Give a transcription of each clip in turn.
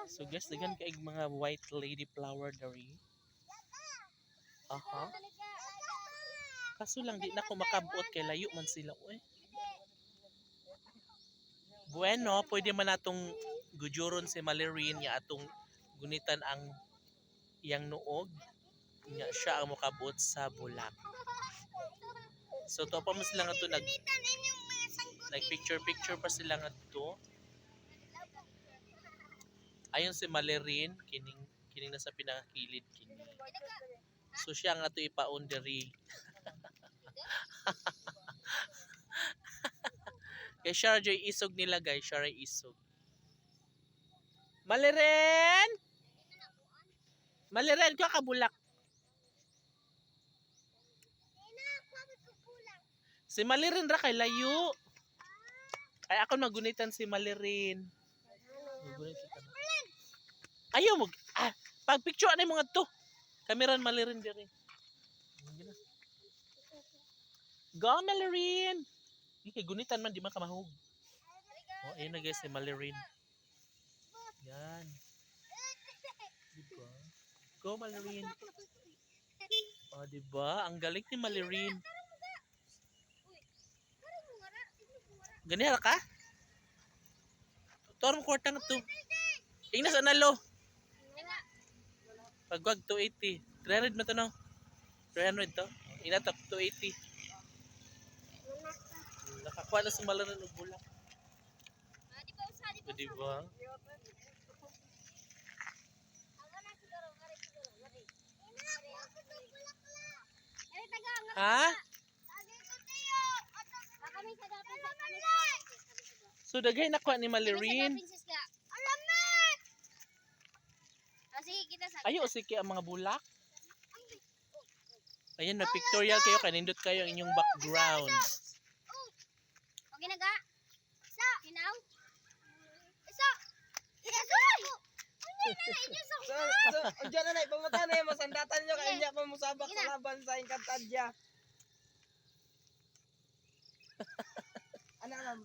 So guys, dagan kaig mga white lady flower dari. Aha. Kaso lang di na ko makabuot kay layo man sila oy. Bueno, pwede man natong gujuron si Malerin nga atong gunitan ang iyang nuog nga siya ang makabuot sa bulak. So to pa mo sila nga to nag picture pa sila nga to. Ayon si Malerin kining nasa pinakakilid kini. So siya nga to ipaon diri. Kay siya ray isog nila guys, siya ray isog. Malerin! Malerin ko kabulak. Si Malerin ra kay layo. Ay ako magunitan si Malerin. Ayaw mo. Pag picture na mga to. Kameran Malerin diri. Go Malerin. Kay gunitan man di man kamahog. Oh, ayun na guys si Malerin. Yan. Diba? Go Malerin. Oh, diba? Ang galing ni Malerin. Ganyan ka? Torong kwarta nga to. Ingnas analo. Pagwag 280. 300 mo to no? 300 to. Inatak 280. Nakakuha na si Malerin ng bulak. So, diba? Ha? So dagay nakuha ni Malerin. Ayo sige ang mga bulak. Ayan, na pictorial kayo, kanindot kayo ang inyong background. Okay na ga? Isa. Hinaw? Isa. Diyan na na, pumunta na yung masandatan nyo kaya niya pa musabak sa laban sa Encantadja. Ano alam?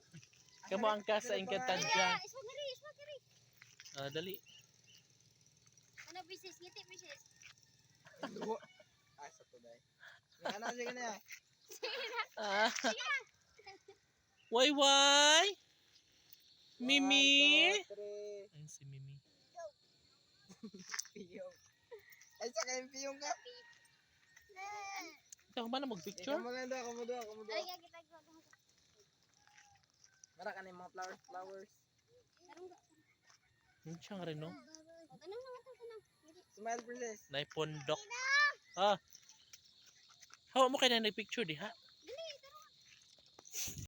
Kamu angka sa Encantadja. Dali. Ano bisis? Ngiti bisis. Ay, sa tuday. Ano, sige na. Why? Mimi? 1, 2, 3. Ayun si Mimi. Piyong. Ay, sa kayong piyong ka. Ikaw ba na mag-picture? Kamu lang daw, kamu daw. Ay, kita ko. Mara ka na yung mga flowers. Yun siya nga rin, no? Tanong na ito, tanong. Smile, princess. Naipondok. Hawa mo kayo na nag-picture, di ha?